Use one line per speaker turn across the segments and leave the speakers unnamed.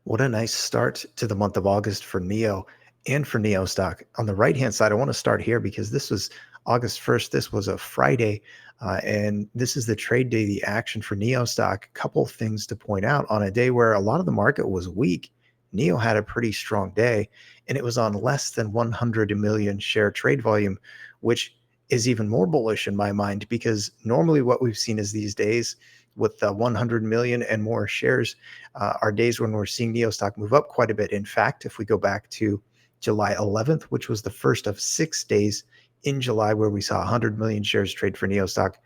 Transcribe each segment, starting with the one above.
What a nice start to the month of August for NIO and for NIO Stock. On the right-hand side, I want to start here because this was August 1st. This was a Friday, and this is the trade day, the action for NIO Stock. A couple of things to point out. On a day where a lot of the market was weak, NIO had a pretty strong day, and it was on less than 100 million share trade volume, which is even more bullish in my mind because normally what we've seen is these days with 100 million and more shares are days when we're seeing NIO stock move up quite a bit. In fact, if we go back to July 11th, which was the first of 6 days in July where we saw 100 million shares trade for NIO stock,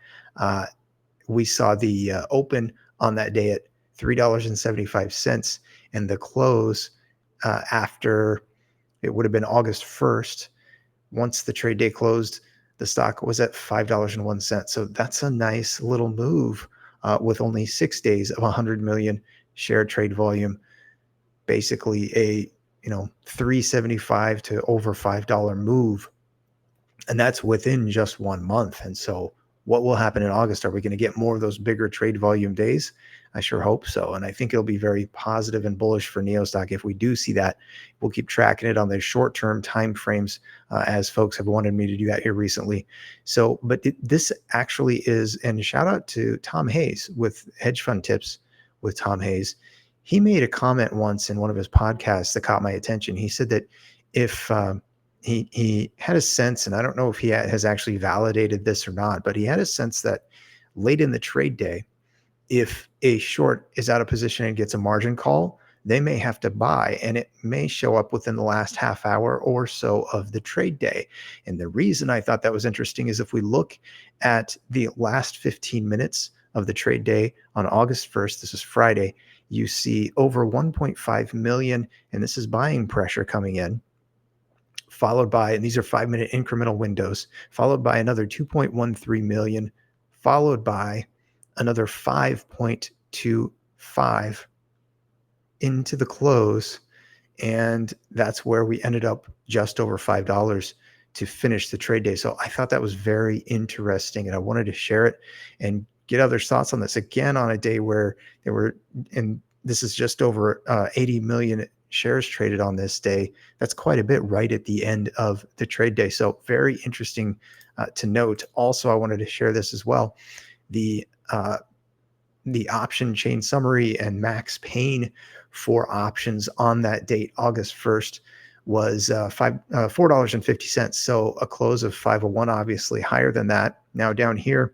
we saw the open on that day at $3.75 and the close after it would have been August 1st. Once the trade day closed, the stock was at $5.01. So that's a nice little move with only 6 days of 100 million share trade volume, basically a 375 to over $5 move, and that's within just 1 month. And so what will happen in August? Are we going to get more of those bigger trade volume days? I sure hope so. And I think it'll be very positive and bullish for NIO stock. If we do see that, we'll keep tracking it on the short-term time frames as folks have wanted me to do that here recently. So, but this actually is, and shout out to Tom Hayes with Hedge Fund Tips with Tom Hayes. He made a comment once in one of his podcasts that caught my attention. He said that if he had a sense, and I don't know if he has actually validated this or not, but he had a sense that late in the trade day, if a short is out of position and gets a margin call, they may have to buy, and it may show up within the last half hour or so of the trade day. And the reason I thought that was interesting is if we look at the last 15 minutes of the trade day on August 1st, this is Friday, you see over 1.5 million, and this is buying pressure coming in, followed by, and these are 5-minute incremental windows, followed by another 2.13 million, followed by another 5.25 into the close. And that's where we ended up just over $5 to finish the trade day. So I thought that was very interesting, and I wanted to share it and get others' thoughts on this. Again, on a day where there were, and this is just over 80 million shares traded on this day. That's quite a bit right at the end of the trade day. So very interesting to note. Also, I wanted to share this as well. The option chain summary and max pain for options on that date, August 1st, was $4.50. So a close of 501, obviously higher than that. Now down here,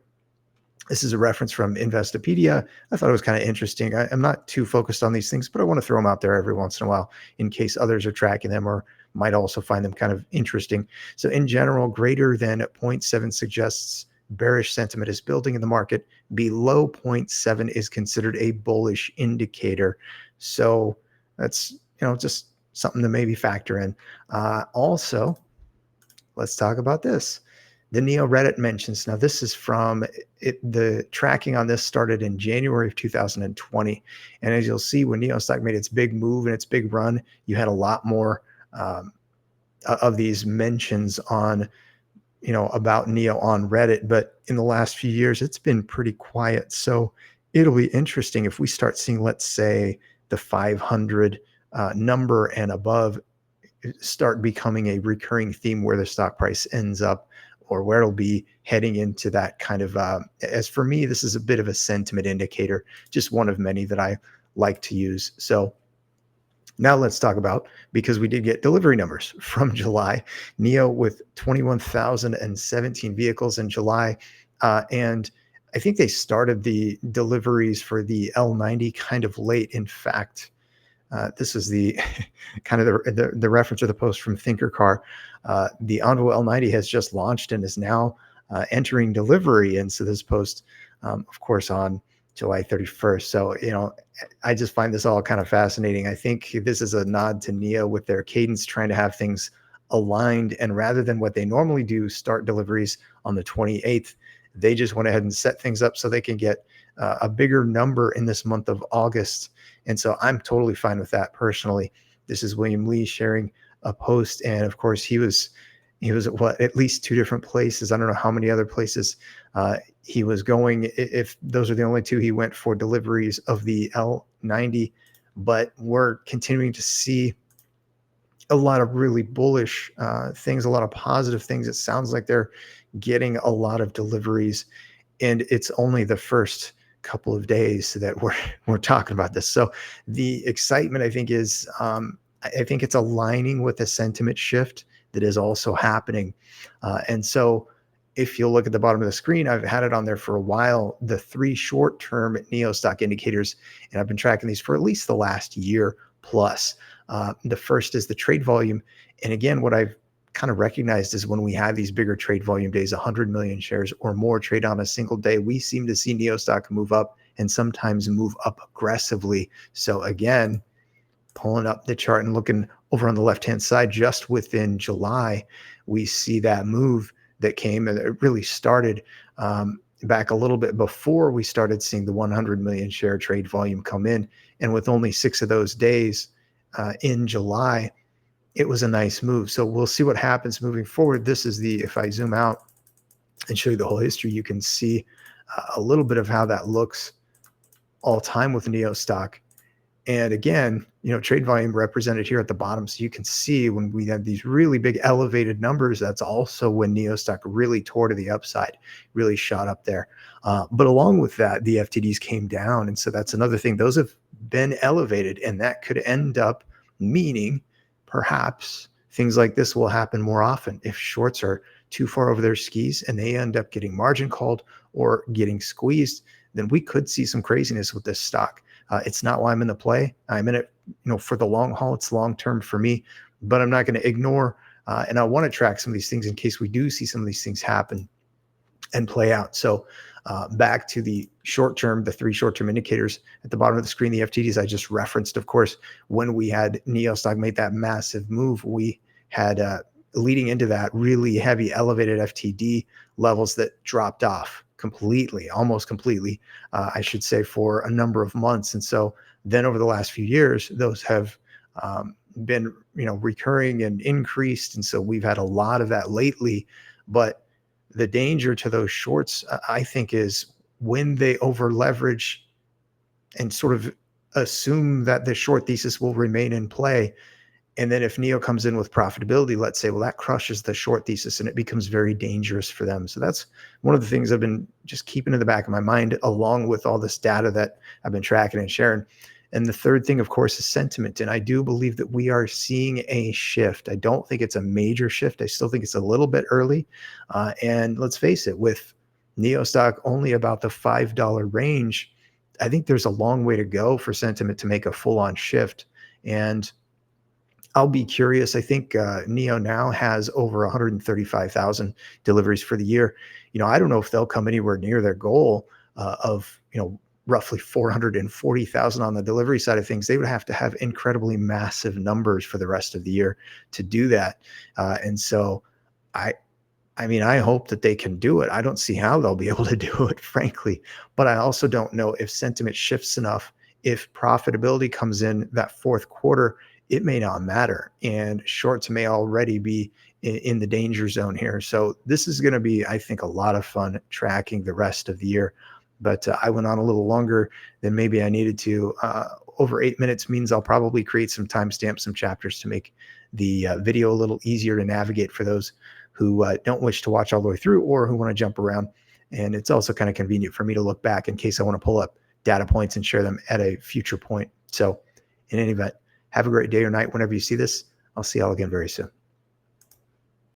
this is a reference from Investopedia. I thought it was kind of interesting. I'm not too focused on these things, but I want to throw them out there every once in a while in case others are tracking them or might also find them kind of interesting. So in general, greater than 0.7 suggests bearish sentiment is building in the market. Below 0.7 is considered a bullish indicator. So that's, just something to maybe factor in. Also, let's talk about this. The NIO Reddit mentions, now this is from the tracking on this started in January of 2020. And as you'll see, when NIO stock made its big move and its big run, you had a lot more of these mentions on, about NIO on Reddit. But in the last few years, it's been pretty quiet. So it'll be interesting if we start seeing, let's say, the 500 number and above start becoming a recurring theme where the stock price ends up, or where it'll be heading into that kind of, as for me, this is a bit of a sentiment indicator, just one of many that I like to use. So now let's talk about, because we did get delivery numbers from July, NIO with 21,017 vehicles in July. And I think they started the deliveries for the L90 kind of late. In fact, this is the kind of the reference or the post from ThinkerCar. The Onvo L90 has just launched and is now entering delivery. And so this post, of course, on July 31st. So, I just find this all kind of fascinating. I think this is a nod to NIO with their cadence, trying to have things aligned. And rather than what they normally do, start deliveries on the 28th, they just went ahead and set things up so they can get a bigger number in this month of August. And so I'm totally fine with that personally. This is William Lee sharing a post. And of course, he was at least 2 different places. I don't know how many other places he was going. If those are the only 2 he went for deliveries of the L90 but we're continuing to see a lot of really bullish things, a lot of positive things. It sounds like they're getting a lot of deliveries, and it's only the first couple of days that we're talking about this. So the excitement, I think, is I think it's aligning with a sentiment shift that is also happening, and so. If you look at the bottom of the screen, I've had it on there for a while. The three short-term NIO stock indicators, and I've been tracking these for at least the last year plus. The first is the trade volume. And again, what I've kind of recognized is when we have these bigger trade volume days, 100 million shares or more trade on a single day, we seem to see NIO stock move up and sometimes move up aggressively. So again, pulling up the chart and looking over on the left-hand side, just within July, we see that move that came, and it really started back a little bit before we started seeing the 100 million share trade volume come in. And with only 6 of those days in July, it was a nice move. So we'll see what happens moving forward. This is if I zoom out and show you the whole history, you can see a little bit of how that looks all time with NIO stock. And again, trade volume represented here at the bottom. So you can see when we have these really big elevated numbers, that's also when NIO stock really tore to the upside, really shot up there. But along with that, the FTDs came down. And so that's another thing. Those have been elevated, and that could end up meaning perhaps things like this will happen more often. If shorts are too far over their skis and they end up getting margin called or getting squeezed, then we could see some craziness with this stock. It's not why I'm in the play. I'm in it, for the long haul. It's long term for me, but I'm not going to ignore. And I want to track some of these things in case we do see some of these things happen and play out. So back to the short term, the three short term indicators at the bottom of the screen, the FTDs I just referenced. Of course, when we had NIO stock make that massive move, we had leading into that really heavy elevated FTD levels that dropped off completely, almost completely, I should say, for a number of months. And so then over the last few years, those have been, recurring and increased. And so we've had a lot of that lately. But the danger to those shorts, I think, is when they over leverage and sort of assume that the short thesis will remain in play. And then if NIO comes in with profitability, let's say, well, that crushes the short thesis and it becomes very dangerous for them. So that's one of the things I've been just keeping in the back of my mind, along with all this data that I've been tracking and sharing. And the third thing, of course, is sentiment. And I do believe that we are seeing a shift. I don't think it's a major shift. I still think it's a little bit early. And let's face it, with NIO stock only about the $5 range, I think there's a long way to go for sentiment to make a full-on shift. And I'll be curious. I think NIO now has over 135,000 deliveries for the year. I don't know if they'll come anywhere near their goal of, roughly 440,000 on the delivery side of things. They would have to have incredibly massive numbers for the rest of the year to do that. And so I hope that they can do it. I don't see how they'll be able to do it, frankly. But I also don't know if sentiment shifts enough. If profitability comes in that fourth quarter, it may not matter, and shorts may already be in the danger zone here. So this is going to be, I think, a lot of fun tracking the rest of the year. But I went on a little longer than maybe I needed to. Over 8 minutes means I'll probably create some timestamps, some chapters to make the video a little easier to navigate for those who don't wish to watch all the way through or who want to jump around. And it's also kind of convenient for me to look back in case I want to pull up data points and share them at a future point. So in any event, have a great day or night whenever you see this. I'll see y'all again very soon.